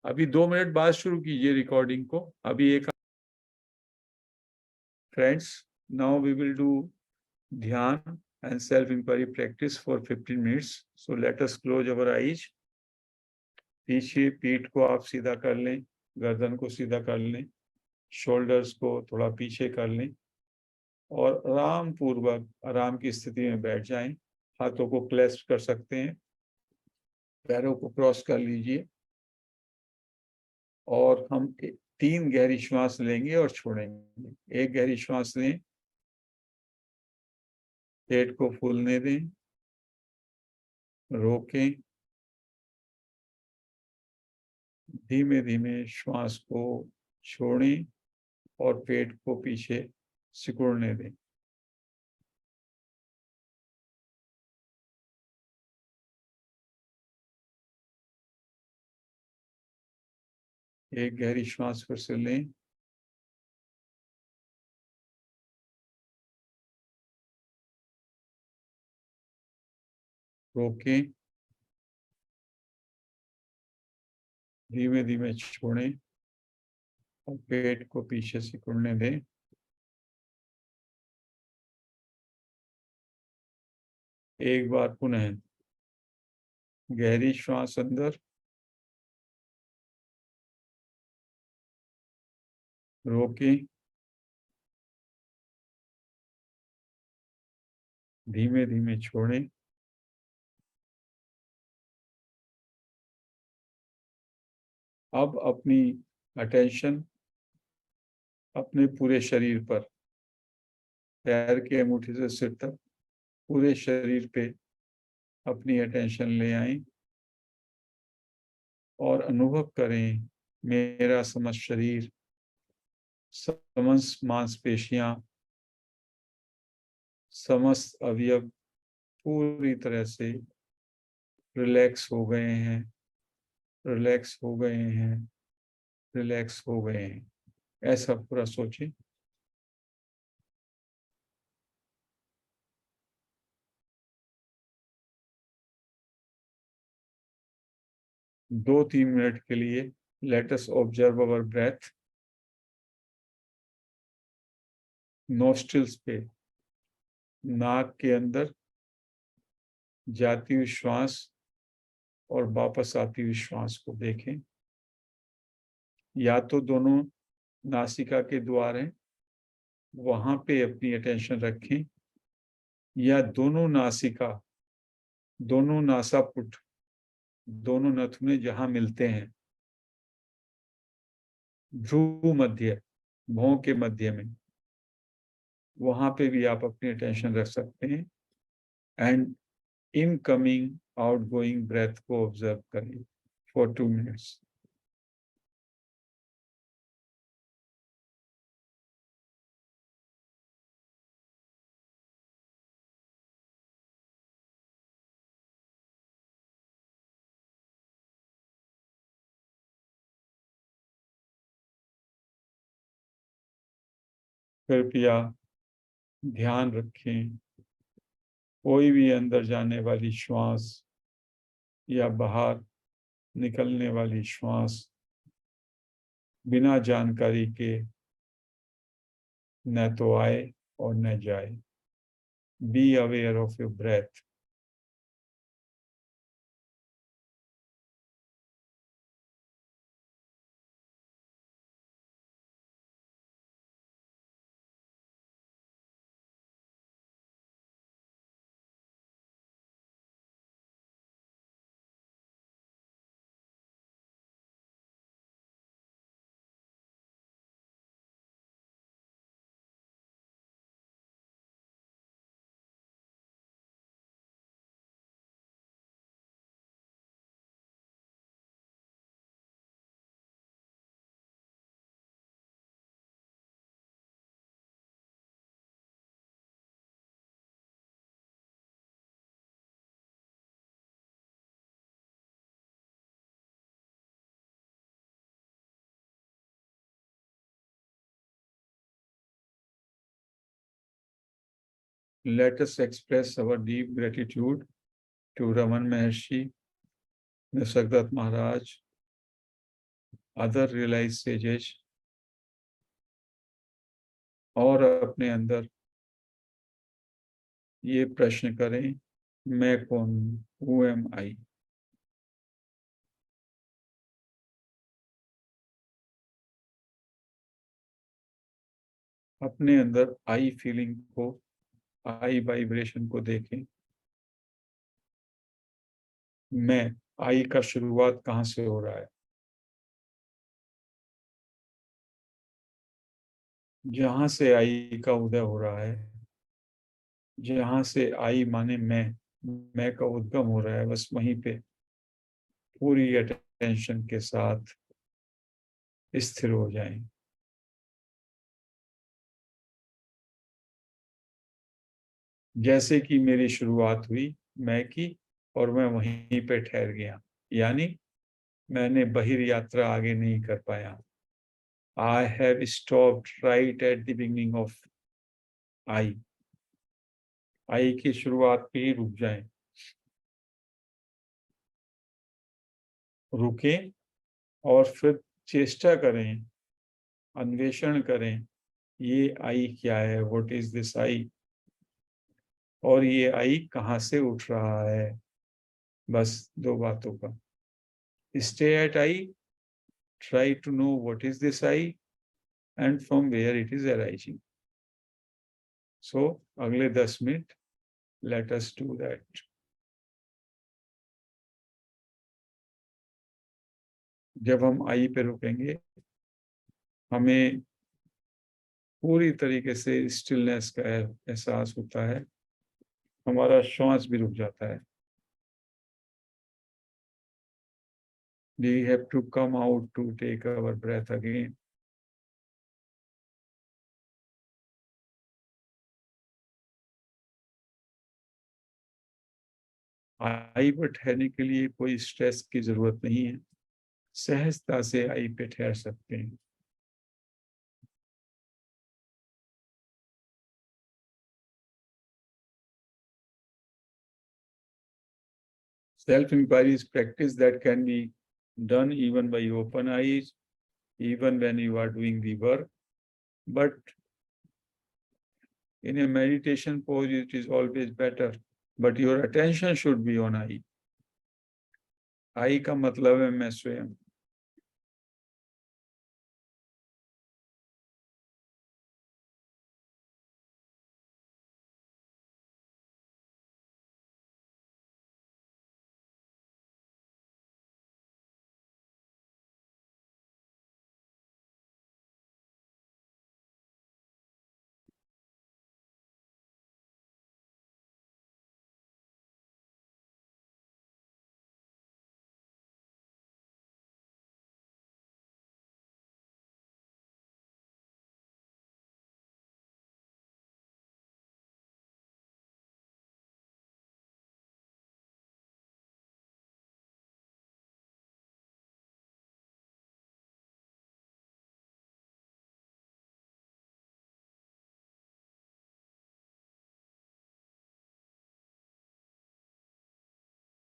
अभी 2 मिनट बाद शुरू कीजिए रिकॉर्डिंग को। अभी एक friends, now we will do dhyan and self-inquiry practice for 15 minutes. So let us close our eyes. पीछे पीठ को आप सीधा कर लें, गर्दन को सीधा कर लें, शोल्डर्स को थोड़ा पीछे कर लें और आराम पूर्वक आराम की स्थिति में बैठ जाएं। हाथों को क्लैस्प कर सकते हैं, पैरों को क्रॉस कर लीजिए और हम 3 गहरी श्वास लेंगे और छोड़ेंगे। एक गहरी श्वास लें, पेट को फूलने दें, रोकें, धीमे धीमे श्वास को छोड़ें और पेट को पीछे सिकुड़ने दें। एक गहरी श्वास फिर से लें, रोकें, धीमे धीमे छोड़ें और पेट को पीछे सिकुड़ने दें। एक बार पुनः गहरी श्वास अंदर, रोकें, धीमे धीमे छोड़ें, अब अपनी अटेंशन अपने पूरे शरीर पर, पैर के अंगूठे से सिर तक पूरे शरीर पे अपनी अटेंशन ले आएं और अनुभव करें मेरा समस्त शरीर, समस्त मांसपेशियां, समस्त अवयव पूरी तरह से रिलैक्स हो गए हैं, रिलैक्स हो गए हैं, रिलैक्स हो गए हैं। ऐसा पूरा सोचें। दो 3 मिनट के लिए लेट अस ऑब्जर्व अवर ब्रेथ। नोस्ट्रिल्स पे, नाक के अंदर जाती हुई श्वास और वापस आती हुई श्वास को देखें। या तो दोनों नासिका के द्वार हैं, वहां पे अपनी अटेंशन रखें, या दोनों नासिका, दोनों नासापुट, दोनों नथुने जहां मिलते हैं, भ्रू मध्य, भौं के मध्य में, वहां पे भी आप अपनी अटेंशन रख सकते हैं एंड इनकमिंग आउटगोइंग ब्रेथ को ऑब्जर्व करें फॉर 2 मिनट्स। कृपया ध्यान रखें, कोई भी अंदर जाने वाली श्वास या बाहर निकलने वाली श्वास बिना जानकारी के न तो आए और न जाए। Be aware of your breath. Let us express our deep gratitude to Raman Maharshi, Nisargadatta Maharaj, other realise sages, और अपने अंदर ये प्रश्न करें, मैं कौन हूँ? Who am I? अपने अंदर आई फीलिंग को, आई वाइब्रेशन को देखें। मैं, आई का शुरुआत कहाँ से हो रहा है? जहां से आई का उदय हो रहा है, जहां से आई माने मैं का उद्गम हो रहा है, बस वहीं पे पूरी अटेंशन के साथ स्थिर हो जाएं। जैसे कि मेरी शुरुआत हुई मैं की, और मैं वहीं पे ठहर गया, यानी मैंने बहिर यात्रा आगे नहीं कर पाया। I have stopped right at the beginning of I. I की शुरुआत पे ही रुक जाएं। रुकें और फिर चेष्टा करें, अन्वेषण करें, ये आई क्या है, व्हाट इज दिस आई, और ये आई कहाँ से उठ रहा है। बस दो बातों का, stay at I, try to know what is this I, and from where it is arising. So अगले 10 minute let us do that. जब हम आई पे रुकेंगे, हमें पूरी तरीके से स्टिलनेस का एहसास होता है, हमारा श्वास भी रुक जाता है। We have to come out to take our breath again. आई पर ठहरने के लिए कोई स्ट्रेस की जरूरत नहीं है, सहजता से आई पे ठहर सकते हैं। Self inquiry is practice that can be done even by open eyes, even when you are doing the work. But in a meditation pose, it is always better. But your attention should be on I. I का मतलब है मैं स्वयं।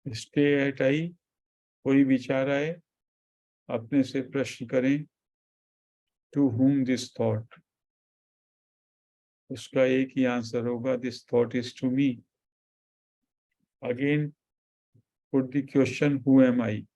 Stay at आई। कोई विचार आए, अपने से प्रश्न करें, टू whom दिस थॉट। उसका एक ही आंसर होगा, this thought is to me. Again put the question, who am I?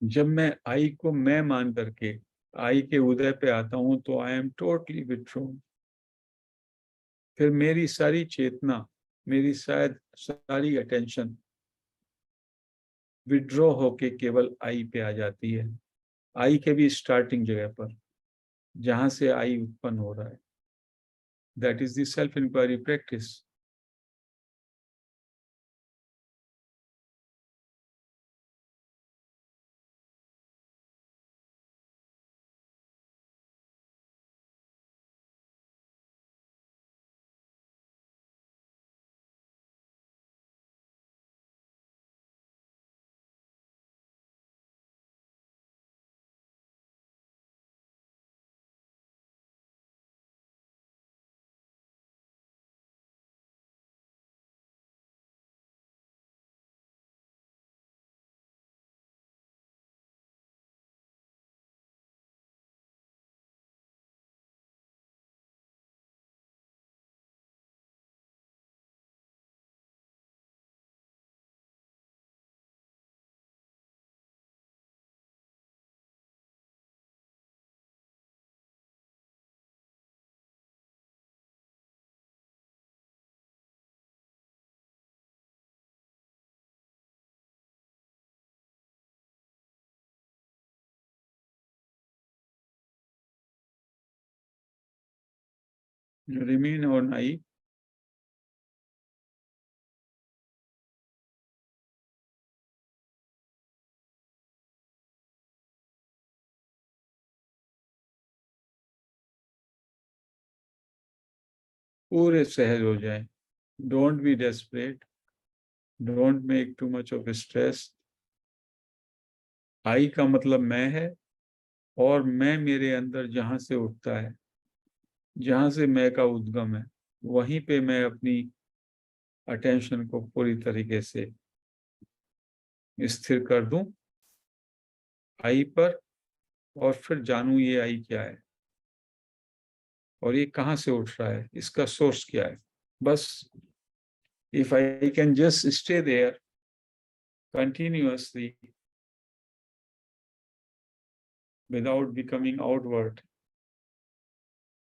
जब मैं आई को मैं मान करके आई के उदय पे आता हूं तो आई एम टोटली विथड्रॉन। फिर मेरी सारी चेतना, मेरी शायद सारी अटेंशन विड्रॉ होके केवल आई पे आ जाती है, आई के भी स्टार्टिंग जगह पर जहां से आई उत्पन्न हो रहा है। That is the self inquiry practice. Remain और नाई। पूरे सहज हो जाए। Don't be desperate, don't make too much of stress. I का मतलब मैं है, और मैं मेरे अंदर जहां से उठता है, जहां से मैं का उद्गम है, वहीं पे मैं अपनी अटेंशन को पूरी तरीके से स्थिर कर दूं आई पर। और फिर जानूं ये आई क्या है, और ये कहाँ से उठ रहा है, इसका सोर्स क्या है। बस if I can just stay there continuously without becoming outward,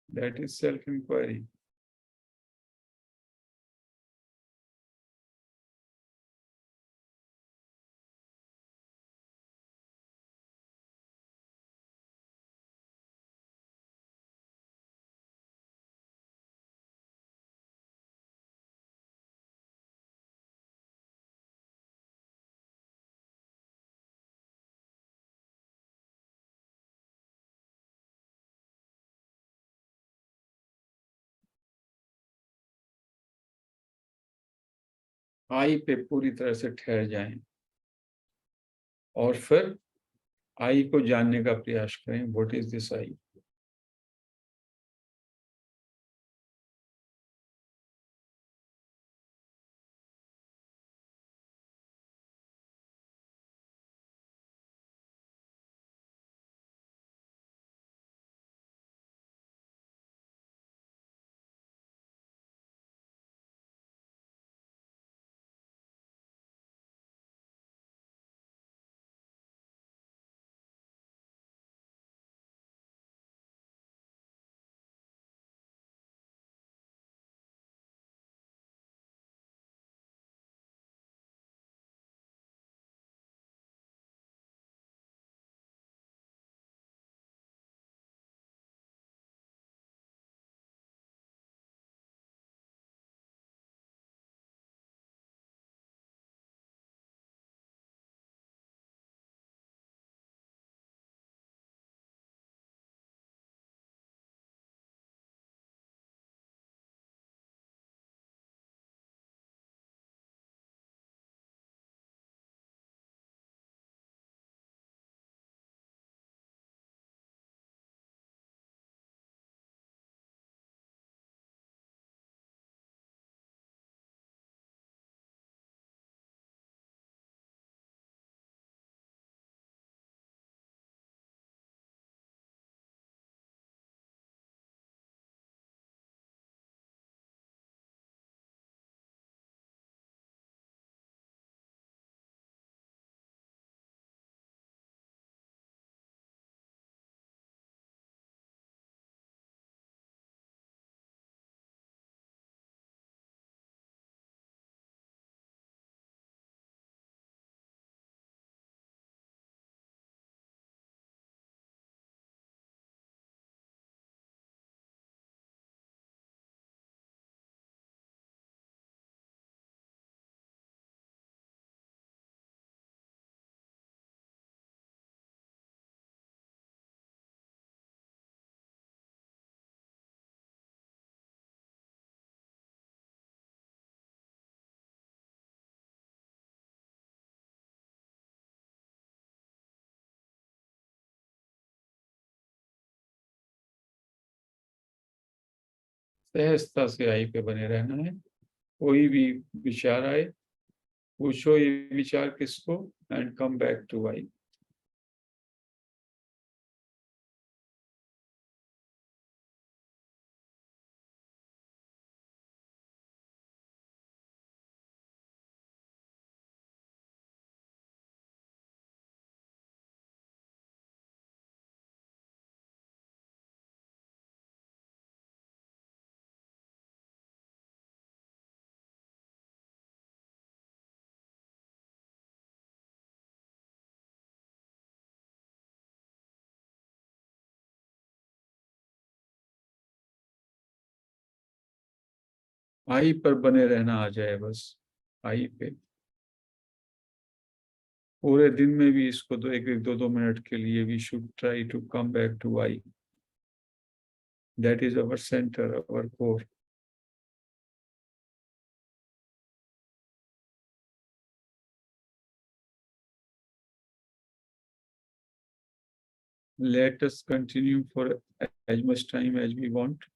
that is self inquiry. I पे पूरी तरह से ठहर जाएं, और फिर आई को जानने का प्रयास करें। व्हाट इज दिस आई। सहजता से आई पे बने रहना है। कोई भी विचार आए, पूछो ये विचार किसको, एंड कम बैक टू आई। आई पर बने रहना आ जाए बस, आई पे। पूरे दिन में भी इसको दो एक एक 2-2 मिनट के लिए we should try to come back to I. That is our centre, our core. Let us continue for as much time as we want.